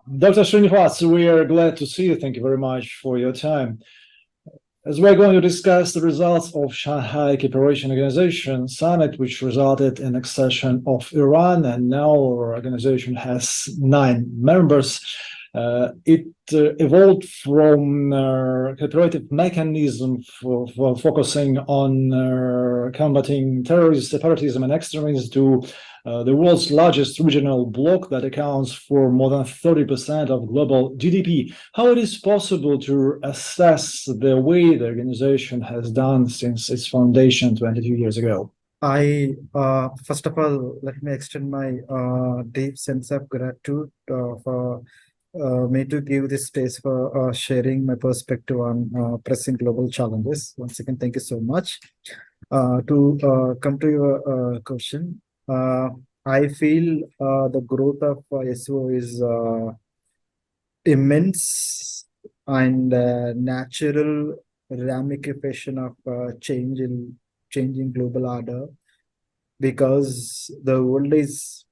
Dr. Srinivas, we are glad to see you. Thank you very much for your time. As we're going to discuss the results of Shanghai Cooperation Organization summit, which resulted in accession of Iran, and now our organization has 9 members. It evolved from a cooperative mechanism for focusing on combating terrorism, separatism, and extremism to the world's largest regional bloc that accounts for more than 30% of global GDP. How it is possible to assess the way the organization has done since its foundation 22 years ago? First of all, let me extend my deep sense of gratitude for me to give this space for sharing my perspective on pressing global challenges. Once again, thank you so much. To come to your question, I feel the growth of SCO is immense and natural ramification of changing global order, because the world is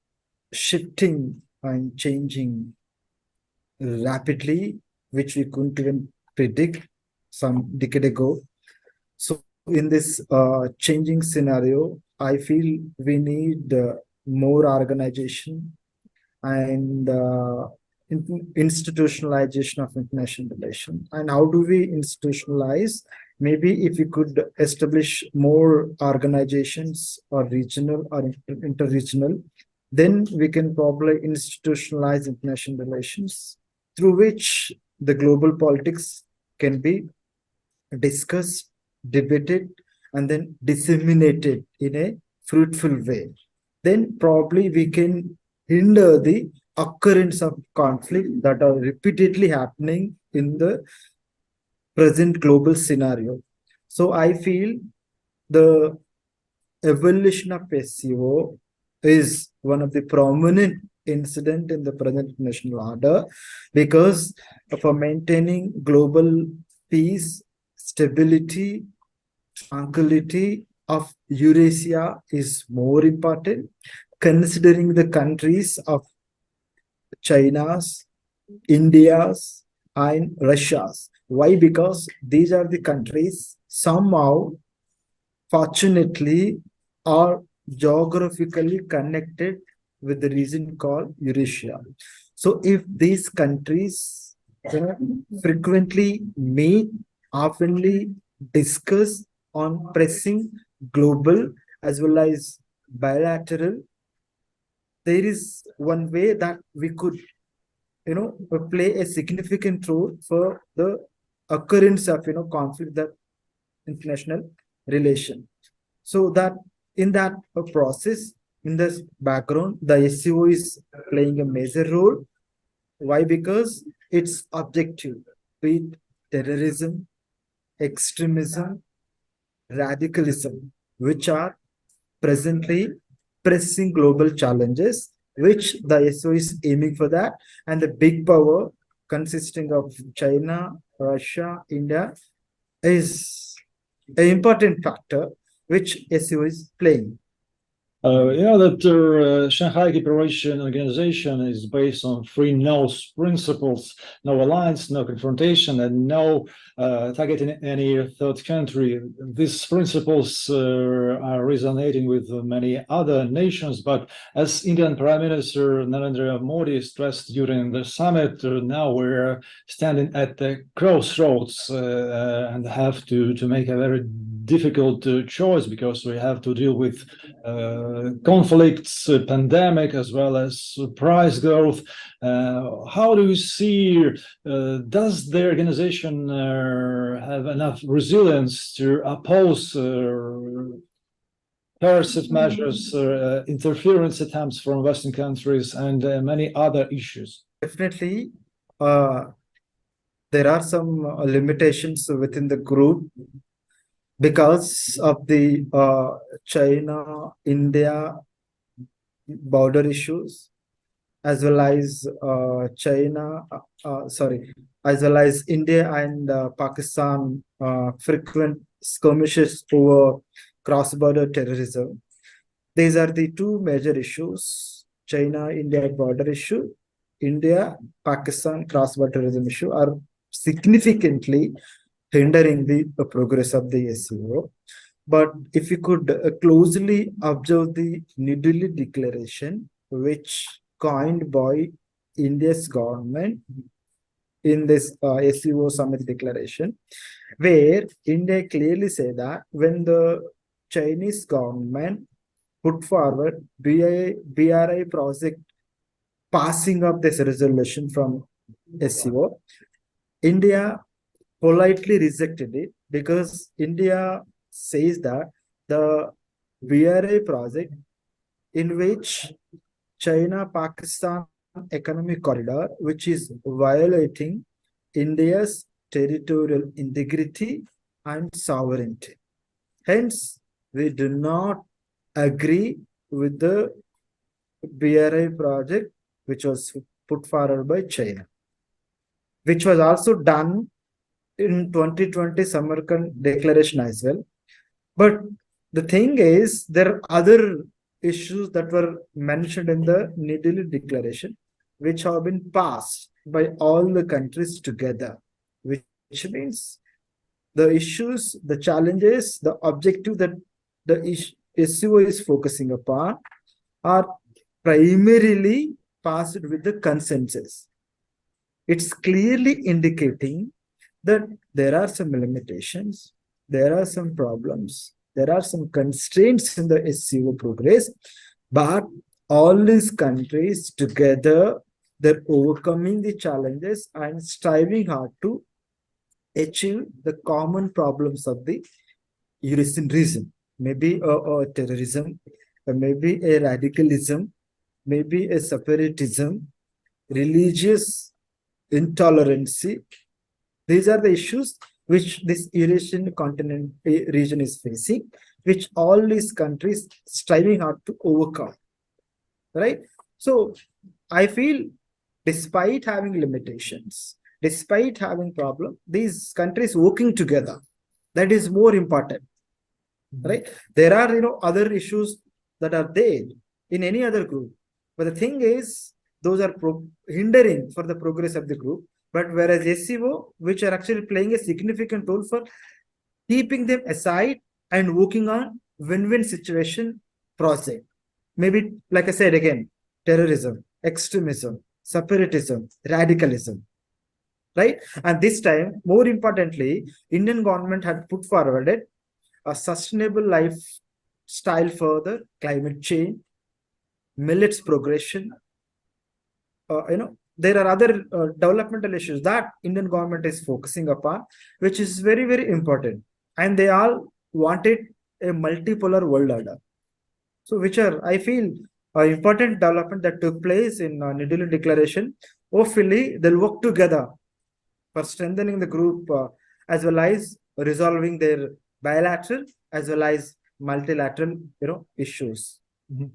shifting and changing rapidly, which we couldn't even predict some decade ago. So in this changing scenario, I feel we need more organization and institutionalization of international relations. And how do we institutionalize? Maybe if we could establish more organizations or regional or interregional, then we can probably institutionalize international relations through which the global politics can be discussed, debated, and then disseminated in a fruitful way. Then probably we can hinder the occurrence of conflict that are repeatedly happening in the present global scenario. So I feel the evolution of SCO is one of the prominent incident in the present international order, because for maintaining global peace, stability, tranquility of Eurasia is more important, considering the countries of China's, India's, and Russia's. Why? Because these are the countries somehow, fortunately, are geographically connected with the region called Eurasia. So if these countries frequently meet, oftenly discuss on pressing global as well as bilateral, there is one way that we could play a significant role for the occurrence of conflict, that international relation. So that in that process, in this background, the SCO is playing a major role. Why? Because its objective, be it terrorism, extremism, radicalism, which are presently pressing global challenges, which the SCO is aiming for that. And the big power consisting of China, Russia, India is an important factor which SCO is playing. You know that the Shanghai Cooperation Organization is based on 3 no's principles: no alliance, no confrontation, and no targeting any third country. These principles are resonating with many other nations, but as Indian Prime Minister Narendra Modi stressed during the summit, now we're standing at the crossroads and have to make a very difficult choice, because we have to deal with conflicts, pandemic, as well as price growth. How do you see, does the organization have enough resilience to oppose coercive measures, interference attempts from Western countries, and many other issues? Definitely, there are some limitations within the group because of the China-India border issues, as well as as well as India and Pakistan frequent skirmishes over cross-border terrorism. These are the 2 major issues: China-India border issue India-Pakistan cross-border tourism issue are significantly hindering the progress of the SCO. But if you could closely observe the New Delhi Declaration, which coined by India's government in this SCO summit declaration, where India clearly said that when the Chinese government put forward BRI project passing of this resolution from SCO, India politely rejected it because India says that the BRI project in which China-Pakistan economic corridor, which is violating India's territorial integrity and sovereignty. Hence, we do not agree with the BRI project, which was put forward by China, which was also done in 2020 Samarkand declaration as well. But the thing is, there are other issues that were mentioned in the New Delhi declaration, which have been passed by all the countries together, which means the issues, the challenges, the objective that the SCO is focusing upon are primarily passed with the consensus. It's clearly indicating that there are some limitations, there are some problems, there are some constraints in the SCO progress, but all these countries together, they're overcoming the challenges and striving hard to achieve the common problems of the Eurasian region. Maybe a terrorism, maybe a radicalism, maybe a separatism, religious intolerance. These are the issues which this Eurasian continent region is facing, which all these countries striving hard to overcome. Right? So I feel despite having limitations, despite having problems, these countries working together, that is more important. Right? There are other issues that are there in any other group. But the thing is, those are hindering for the progress of the group. But whereas SCO, which are actually playing a significant role for keeping them aside and working on win-win situation project. Maybe, like I said again, terrorism, extremism, separatism, radicalism. Right? And this time, more importantly, Indian government had put forward a sustainable lifestyle for the climate change, millets progression. There are other developmental issues that Indian government is focusing upon, which is very, very important. And they all wanted a multipolar world order. So, which are, I feel, important development that took place in New Delhi Declaration. Hopefully, they'll work together for strengthening the group as well as resolving their bilateral as well as multilateral, issues. Mm-hmm.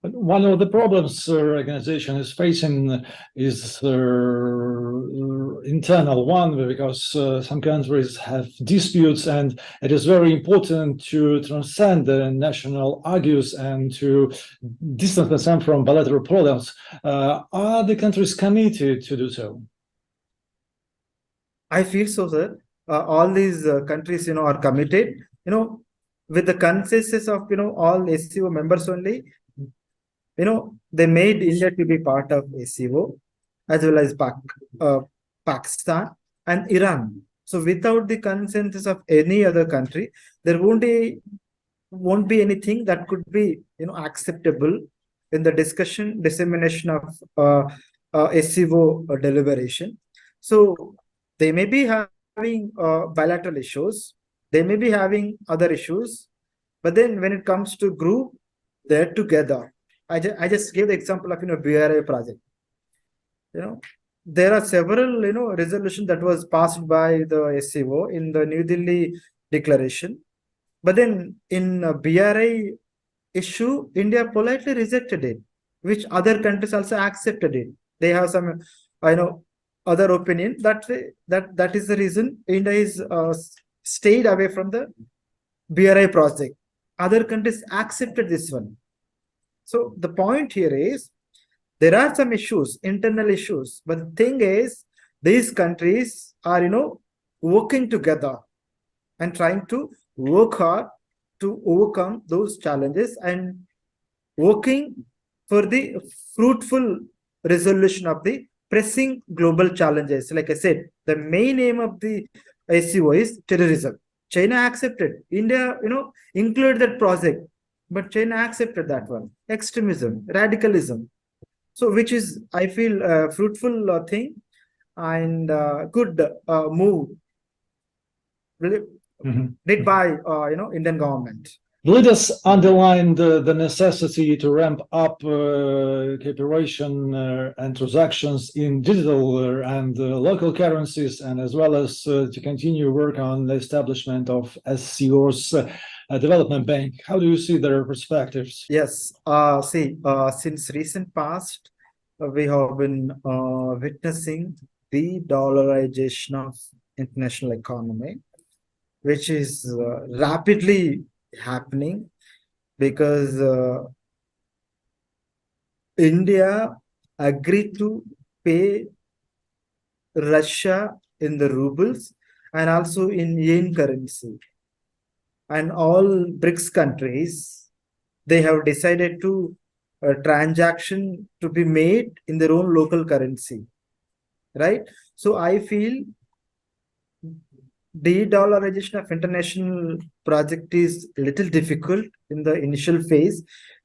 One of the problems organization is facing is internal one, because some countries have disputes, and it is very important to transcend the national argues and to distance them from bilateral problems. Are the countries committed to do so? I feel so, sir. All these countries, are committed, with the consensus of, all SCO members only. They made India to be part of SCO as well as Pakistan and Iran. So without the consensus of any other country, there won't be anything that could be acceptable in the dissemination of SCO deliberation. So they may be having bilateral issues, they may be having other issues, but then when it comes to group, they're together. I just gave the example of BRI project. There are several resolutions that was passed by the SCO in the New Delhi Declaration, but then in BRI issue, India politely rejected it, which other countries also accepted it. They have some other opinion that is the reason India is stayed away from the BRI project. Other countries accepted this one. So the point here is There are some issues, internal issues, but the thing is, these countries are, working together and trying to work hard to overcome those challenges and working for the fruitful resolution of the pressing global challenges. Like I said, the main aim of the SCO is terrorism. China accepted. India, included that project, but China accepted that one. Extremism, radicalism. So, which is, I feel, a fruitful thing and good move Mhm. did by, Indian government. Let us underline the necessity to ramp up cooperation and transactions in digital and local currencies, and as well as to continue work on the establishment of SCO's development bank. How do you see their perspectives? Yes, since recent past, we have been witnessing the dollarization of international economy, which is rapidly happening because India agreed to pay Russia in the rubles and also in yen currency. And all BRICS countries, they have decided to transaction to be made in their own local currency, right? So I feel de-dollarization of international project is a little difficult in the initial phase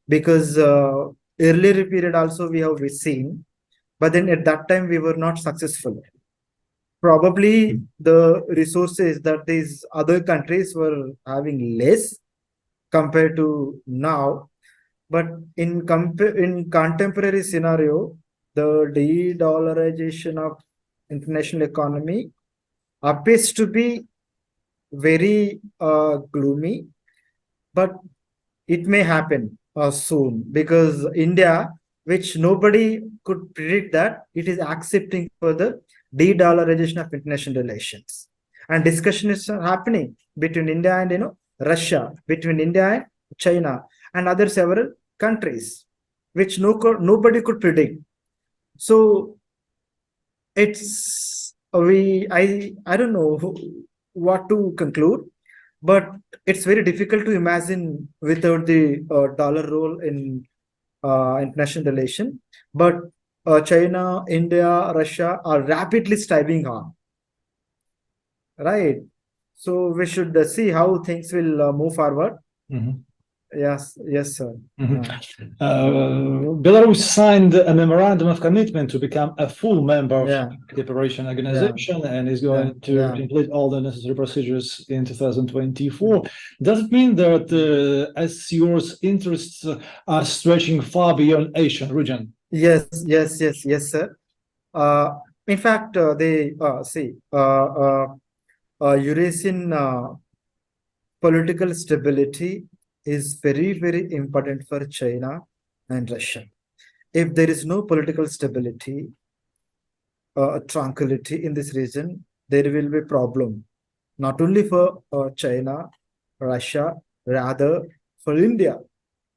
because earlier period also we have seen, but then at that time we were not successful. Probably the resources that these other countries were having less compared to now, but in contemporary scenario, the de-dollarization of international economy appears to be very gloomy, but it may happen soon because India, which nobody could predict that, it is accepting for the de-dollarization of international relations. And discussion is happening between India and Russia, between India and China, and other several countries, which nobody could predict. So it's I don't know what to conclude, but it's very difficult to imagine without the dollar role in international relation. But China, India, Russia are rapidly striving on, right? So we should see how things will move forward. Mhm. Yes, yes, sir. Mhm. Belarus signed a memorandum of commitment to become a full member of Yeah. the Cooperation Organization and is going to Yeah. complete all the necessary procedures in 2024. Does it mean that SCO's interests are stretching far beyond Asian region? Yes, sir. In fact, they Eurasian political stability is very, very important for China and Russia. If there is no political stability, tranquility in this region, there will be problem, not only for China, Russia, rather for India.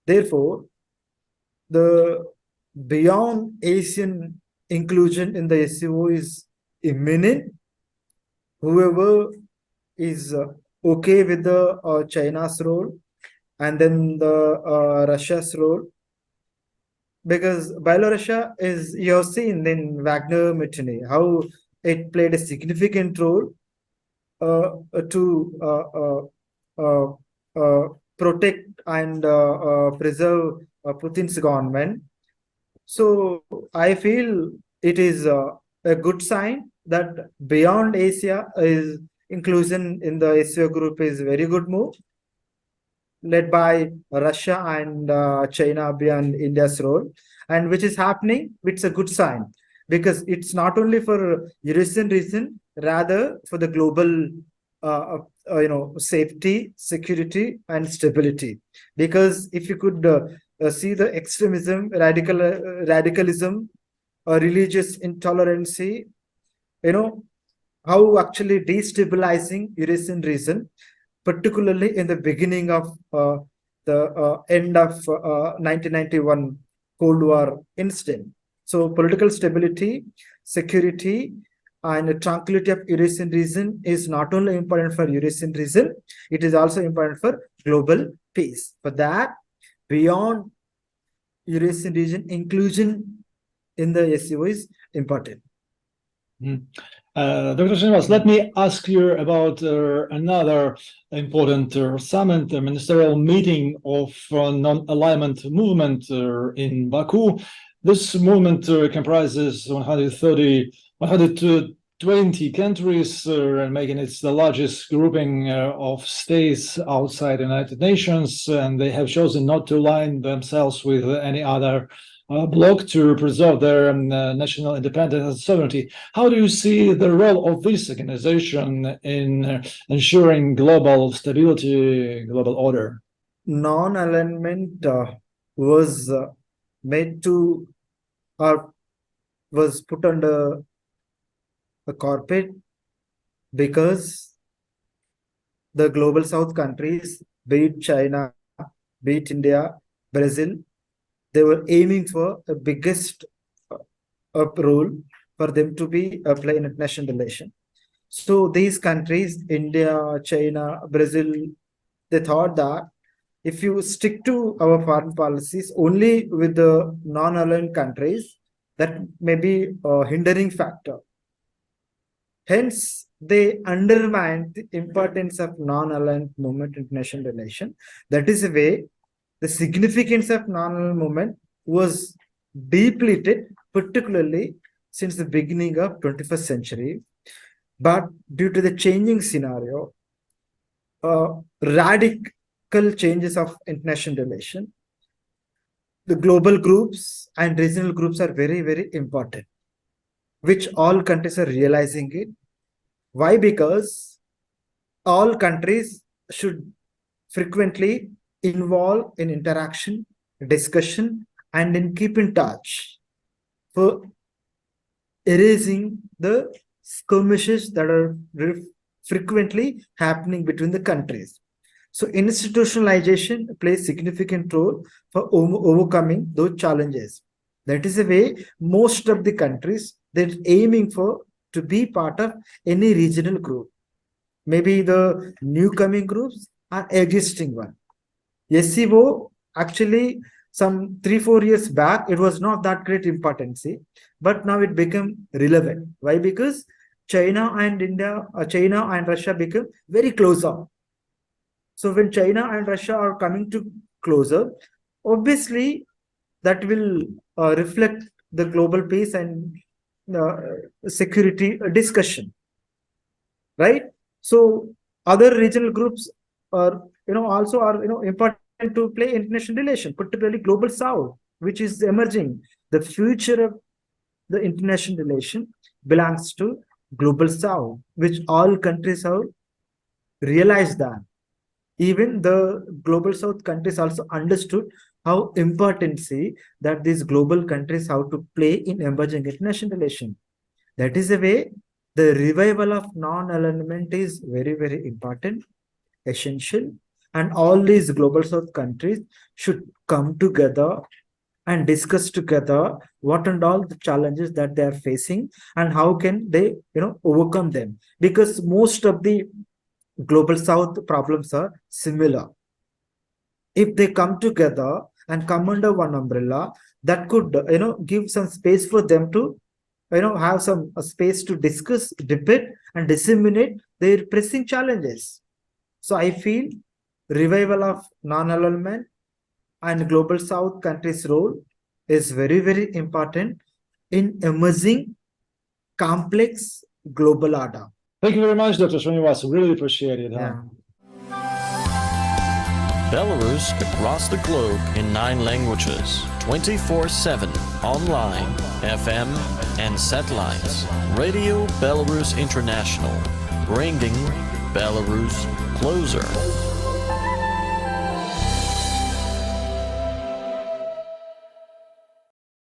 Therefore, the beyond Asian inclusion in the SCO is imminent. Whoever is okay with the China's role and then the Russia's role, because Belarus is, you have seen in Wagner Mutiny how it played a significant role to protect and preserve Putin's government. So I feel it is a good sign that beyond Asia is inclusion in the SCO group is very good move, led by Russia and China beyond India's role, and which is happening. It's a good sign because it's not only for Eurasian region, rather for the global, safety, security, and stability. Because if you could see the extremism, radicalism, religious intolerance, how actually destabilizing Eurasian region, particularly in the beginning of the end of 1991 Cold War incident. So political stability, security, and tranquility of Eurasian region is not only important for Eurasian region, it is also important for global peace. For that, beyond Eurasian region, inclusion in the SCO is important. Dr. Srinivas, let me ask you about another important summit, the ministerial meeting of non-alignment movement in Baku. This movement comprises 120 countries and making it the largest grouping of states outside the United Nations, and they have chosen not to align themselves with any other bloc to preserve their national independence and sovereignty. How do you see the role of this organization in ensuring global stability, global order? Non-alignment was made to or was put under a carpet because the global south countries, be it China, be it India, Brazil, they were aiming for the biggest role for them to be play in international relation. So these countries, India, China, Brazil, they thought that if you stick to our foreign policies only with the non-aligned countries, that may be a hindering factor. Hence, they undermine the importance of non-aligned movement in international relation. That is the way the significance of non-aligned movement was depleted, particularly since the beginning of 21st century. But due to the changing scenario, radical changes of international relation, the global groups and regional groups are very, very important, which all countries are realizing it. Why? Because all countries should frequently involve in interaction, discussion, and in keep in touch for erasing the skirmishes that are frequently happening between the countries. So institutionalization plays significant role for overcoming those challenges. That is the way most of the countries, they're aiming for to be part of any regional group. Maybe the new coming groups are existing one. SCO, actually, some 3-4 years back, it was not that great importance, but now it became relevant. Why? Because China and China and Russia become very close up. So when China and Russia are coming to closer, obviously that will reflect the global peace and security discussion, right? So other regional groups are, also are, important to play international relation, particularly global south, which is emerging. The future of the international relation belongs to global south, which all countries have realized that. Even the global south countries also understood how important that these global countries have to play in emerging international relation. That is the way the revival of non-alignment is very, very important, essential, and all these global south countries should come together and discuss together what and all the challenges that they are facing and how can they, overcome them. Because most of the global south problems are similar. If they come together and come under one umbrella, that could, give some space for them to, have some space to discuss, debate, and disseminate their pressing challenges. So I feel revival of non-alignment and global south countries' role is very, very important in emerging complex global order. Thank you very much, Dr. Srinivas. Really appreciate it. Yeah. Belarus across the globe in 9 languages, 24/7, online, FM and satellites. Radio Belarus International, bringing Belarus closer.